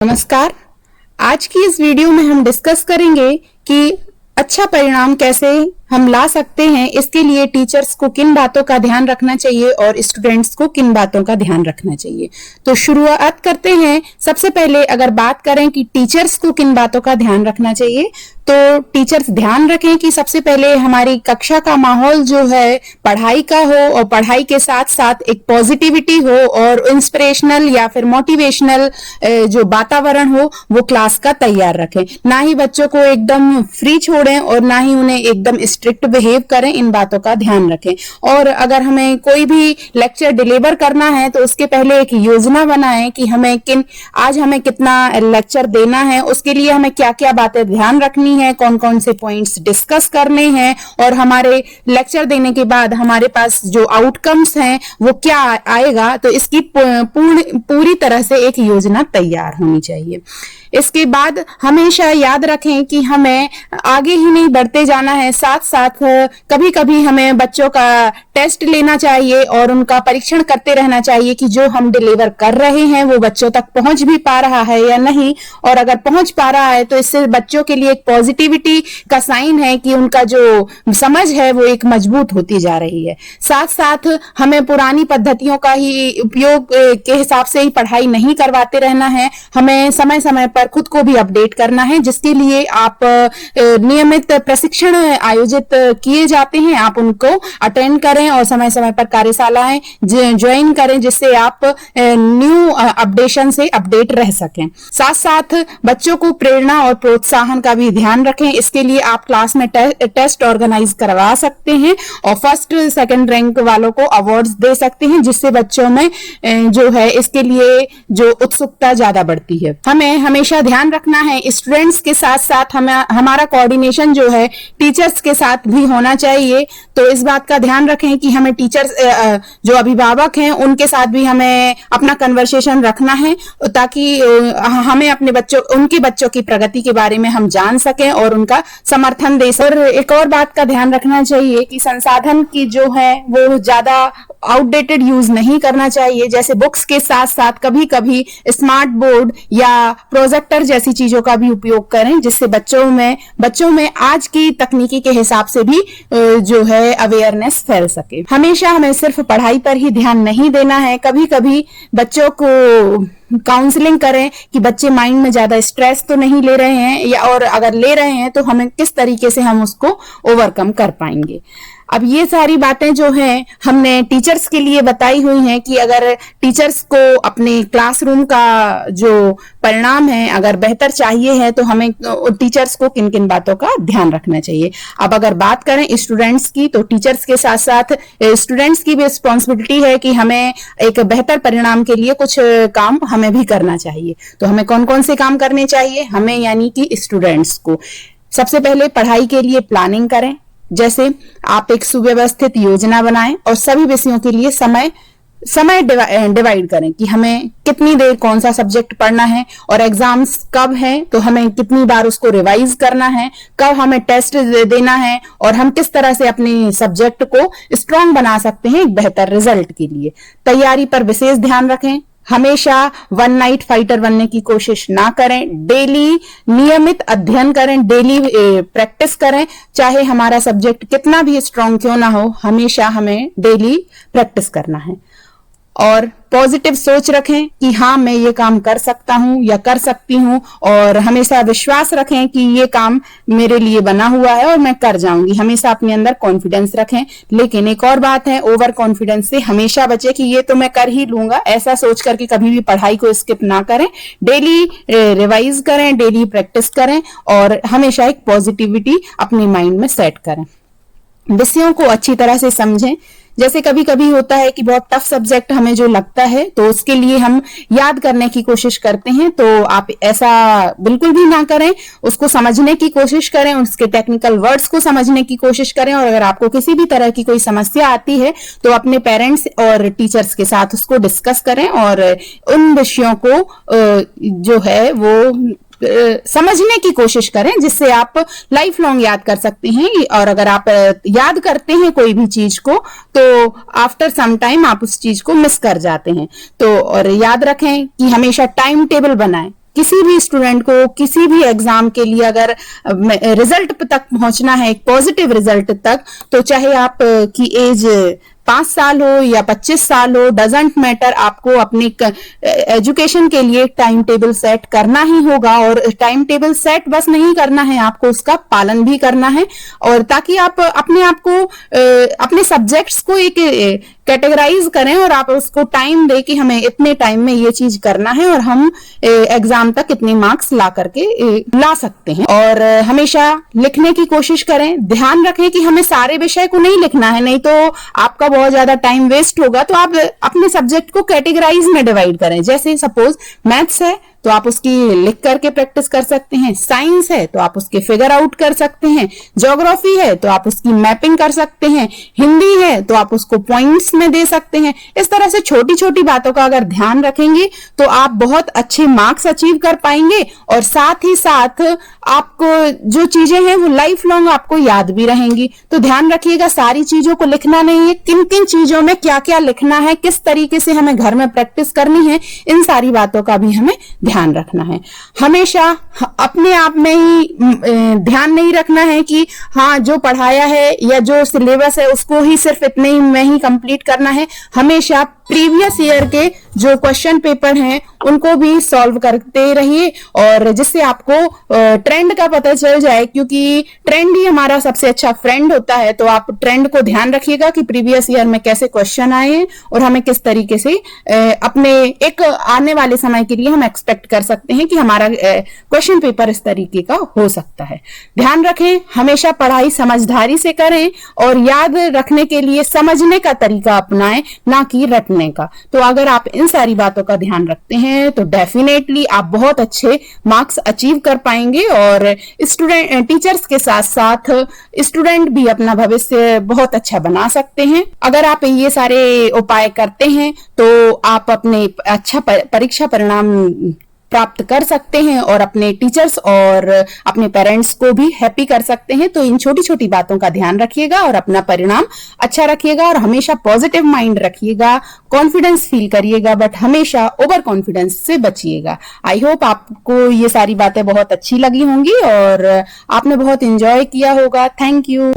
नमस्कार। आज की इस वीडियो में हम डिस्कस करेंगे कि अच्छा परिणाम कैसे हम ला सकते हैं। इसके लिए टीचर्स को किन बातों का ध्यान रखना चाहिए और स्टूडेंट्स को किन बातों का ध्यान रखना चाहिए। तो शुरुआत करते हैं। सबसे पहले अगर बात करें कि टीचर्स को किन बातों का ध्यान रखना चाहिए, तो टीचर्स ध्यान रखें कि सबसे पहले हमारी कक्षा का माहौल जो है पढ़ाई का हो और पढ़ाई के साथ साथ एक पॉजिटिविटी हो और इंस्पिरेशनल या फिर मोटिवेशनल जो वातावरण हो वो क्लास का तैयार रखें। ना ही बच्चों को एकदम फ्री छोड़ें और ना ही उन्हें एकदम स्ट्रिक्ट बिहेव करें। इन बातों का ध्यान रखें। और अगर हमें कोई भी लेक्चर डिलीवर करना है तो उसके पहले एक योजना बनाएं कि आज हमें कितना लेक्चर देना है, उसके लिए हमें क्या क्या बातें ध्यान रखनी है, कौन कौन से पॉइंट्स डिस्कस करने हैं और हमारे लेक्चर देने के बाद हमारे पास जो आउटकम्स हैं वो क्या आएगा। तो इसकी पूरी तरह से एक योजना तैयार होनी चाहिए। इसके बाद हमेशा याद रखें कि हमें आगे ही नहीं बढ़ते जाना है, साथ साथ कभी कभी हमें बच्चों का टेस्ट लेना चाहिए और उनका परीक्षण करते रहना चाहिए कि जो हम डिलीवर कर रहे हैं वो बच्चों तक पहुंच भी पा रहा है या नहीं। और अगर पहुंच पा रहा है तो इससे बच्चों के लिए एक पॉजिटिविटी का साइन है कि उनका जो समझ है वो एक मजबूत होती जा रही है। साथ साथ हमें पुरानी पद्धतियों का ही उपयोग के हिसाब से ही पढ़ाई नहीं करवाते रहना है। हमें समय समय पर खुद को भी अपडेट करना है, जिसके लिए आप नियमित प्रशिक्षण आयोजित किए जाते हैं, आप उनको अटेंड करें और समय समय पर कार्यशालाएं ज्वाइन करें, जिससे आप न्यू अपडेशन से अपडेट रह सकें। साथ साथ बच्चों को प्रेरणा और प्रोत्साहन का भी ध्यान रखें। इसके लिए आप क्लास में टेस्ट ऑर्गेनाइज करवा सकते हैं और फर्स्ट सेकंड रैंक वालों को अवार्ड्स दे सकते हैं, जिससे बच्चों में जो है इसके लिए जो उत्सुकता ज्यादा बढ़ती है। हमें हमेशा ध्यान रखना है स्टूडेंट्स के साथ साथ हमारा कोऑर्डिनेशन जो है टीचर्स के साथ भी होना चाहिए। तो इस बात का ध्यान रखें कि हमें टीचर्स जो अभिभावक हैं उनके साथ भी हमें अपना कन्वर्सेशन रखना है, ताकि हमें उनके बच्चों की प्रगति के बारे में हम जान सकें और उनका समर्थन दे सकें। और एक और बात का ध्यान रखना चाहिए कि संसाधन की जो है वो ज्यादा आउटडेटेड यूज नहीं करना चाहिए। जैसे बुक्स के साथ साथ कभी कभी स्मार्ट बोर्ड या प्रोजेक्टर जैसी चीजों का भी उपयोग करें, जिससे बच्चों में आज की तकनीकी के हिसाब से भी जो है अवेयरनेस फैल सके। हमेशा हमें सिर्फ पढ़ाई पर ही ध्यान नहीं देना है। कभी कभी बच्चों को काउंसलिंग करें कि बच्चे माइंड में ज्यादा स्ट्रेस तो नहीं ले रहे हैं, या और अगर ले रहे हैं तो हमें किस तरीके से हम उसको ओवरकम कर पाएंगे। अब ये सारी बातें जो हैं हमने टीचर्स के लिए बताई हुई हैं कि अगर टीचर्स को अपने क्लासरूम का जो परिणाम है अगर बेहतर चाहिए है तो हमें टीचर्स को किन किन बातों का ध्यान रखना चाहिए। अब अगर बात करें स्टूडेंट्स की, तो टीचर्स के साथ साथ स्टूडेंट्स की भी रिस्पॉन्सिबिलिटी है कि हमें एक बेहतर परिणाम के लिए कुछ काम हमें भी करना चाहिए। तो हमें कौन कौन से काम करने चाहिए? हमें यानी कि स्टूडेंट्स को सबसे पहले पढ़ाई के लिए प्लानिंग करें। जैसे आप एक सुव्यवस्थित योजना बनाएं और सभी विषयों के लिए समय डिवाइड करें कि हमें कितनी देर कौन सा सब्जेक्ट पढ़ना है और एग्जाम्स कब हैं तो हमें कितनी बार उसको रिवाइज करना है, कब हमें टेस्ट देना है और हम किस तरह से अपने सब्जेक्ट को स्ट्रांग बना सकते हैं एक बेहतर रिजल्ट के लिए। तैयारी पर विशेष ध्यान रखें। हमेशा वन नाइट फाइटर बनने की कोशिश ना करें। डेली नियमित अध्ययन करें, डेली प्रैक्टिस करें। चाहे हमारा सब्जेक्ट कितना भी स्ट्रांग क्यों ना हो, हमेशा हमें डेली प्रैक्टिस करना है। और पॉजिटिव सोच रखें कि हाँ मैं ये काम कर सकता हूं या कर सकती हूं, और हमेशा विश्वास रखें कि ये काम मेरे लिए बना हुआ है और मैं कर जाऊंगी। हमेशा अपने अंदर कॉन्फिडेंस रखें। लेकिन एक और बात है, ओवर कॉन्फिडेंस से हमेशा बचे कि ये तो मैं कर ही लूंगा, ऐसा सोच करके कभी भी पढ़ाई को स्किप ना करें। डेली रिवाइज करें, डेली प्रैक्टिस करें और हमेशा एक पॉजिटिविटी अपने माइंड में सेट करें। विषयों को अच्छी तरह से समझें। जैसे कभी कभी होता है कि बहुत टफ सब्जेक्ट हमें जो लगता है तो उसके लिए हम याद करने की कोशिश करते हैं, तो आप ऐसा बिल्कुल भी ना करें। उसको समझने की कोशिश करें, उसके टेक्निकल वर्ड्स को समझने की कोशिश करें। और अगर आपको किसी भी तरह की कोई समस्या आती है तो अपने पेरेंट्स और टीचर्स के साथ उसको डिस्कस करें और उन विषयों को जो है वो समझने की कोशिश करें, जिससे आप लाइफ लॉन्ग याद कर सकते हैं। और अगर आप याद करते हैं कोई भी चीज को तो आफ्टर सम टाइम आप उस चीज को मिस कर जाते हैं। तो और याद रखें कि हमेशा टाइम टेबल बनाएं। किसी भी स्टूडेंट को किसी भी एग्जाम के लिए अगर रिजल्ट तक पहुंचना है, एक पॉजिटिव रिजल्ट तक, तो चाहे आप की एज 5 साल हो या 25 साल हो, डजेंट मैटर, आपको अपनी एजुकेशन के लिए टाइम टेबल सेट करना ही होगा। और टाइम टेबल सेट बस नहीं करना है, आपको उसका पालन भी करना है, और ताकि आप अपने आप को अपने सब्जेक्ट्स को एक कैटेगराइज करें और आप उसको टाइम दे कि हमें इतने टाइम में ये चीज करना है और हम एग्जाम तक इतने मार्क्स ला करके ला सकते हैं। और हमेशा लिखने की कोशिश करें। ध्यान रखें कि हमें सारे विषय को नहीं लिखना है, नहीं तो आपका बहुत ज्यादा टाइम वेस्ट होगा। तो आप अपने सब्जेक्ट को कैटेगराइज में डिवाइड करें। जैसे सपोज मैथ्स है तो आप उसकी लिख करके प्रैक्टिस कर सकते हैं, साइंस है तो आप उसके फिगर आउट कर सकते हैं, ज्योग्राफी है तो आप उसकी मैपिंग कर सकते हैं, हिंदी है तो आप उसको पॉइंट्स में दे सकते हैं। इस तरह से छोटी छोटी बातों का अगर ध्यान रखेंगे तो आप बहुत अच्छे मार्क्स अचीव कर पाएंगे, और साथ ही साथ आपको जो चीजें हैं वो लाइफ लॉन्ग आपको याद भी रहेंगी। तो ध्यान रखिएगा, सारी चीजों को लिखना नहीं है, किन किन चीजों में क्या क्या लिखना है, किस तरीके से हमें घर में प्रैक्टिस करनी है, इन सारी बातों का भी हमें ध्यान रखना है। हमेशा अपने आप में ही ध्यान नहीं रखना है कि हाँ जो पढ़ाया है या जो सिलेबस है उसको ही सिर्फ इतने में ही कंप्लीट करना है। हमेशा प्रीवियस ईयर के जो क्वेश्चन पेपर हैं उनको भी सॉल्व करते रहिए, और जिससे आपको ट्रेंड का पता चल जाए, क्योंकि ट्रेंड ही हमारा सबसे अच्छा फ्रेंड होता है। तो आप ट्रेंड को ध्यान रखिएगा कि प्रीवियस ईयर में कैसे क्वेश्चन आए हैं और हमें किस तरीके से अपने एक आने वाले समय के लिए हम एक्सपेक्ट कर सकते हैं कि हमारा क्वेश्चन पेपर इस तरीके का हो सकता है। ध्यान रखें, हमेशा पढ़ाई समझदारी से करें और याद रखने के लिए समझने का तरीका अपनाएं, ना कि रटने का। तो अगर आप इन सारी बातों का ध्यान रखते हैं तो डेफिनेटली आप बहुत अच्छे मार्क्स अचीव कर पाएंगे, और स्टूडेंट टीचर्स के साथ साथ स्टूडेंट भी अपना भविष्य बहुत अच्छा बना सकते हैं। अगर आप ये सारे उपाय करते हैं तो आप अपने अच्छा परीक्षा परिणाम प्राप्त कर सकते हैं और अपने टीचर्स और अपने पेरेंट्स को भी हैप्पी कर सकते हैं। तो इन छोटी छोटी बातों का ध्यान रखिएगा और अपना परिणाम अच्छा रखिएगा, और हमेशा पॉजिटिव माइंड रखिएगा, कॉन्फिडेंस फील करिएगा, बट हमेशा ओवर कॉन्फिडेंस से बचिएगा। आई होप आपको ये सारी बातें बहुत अच्छी लगी होंगी और आपने बहुत एंजॉय किया होगा। Thank you.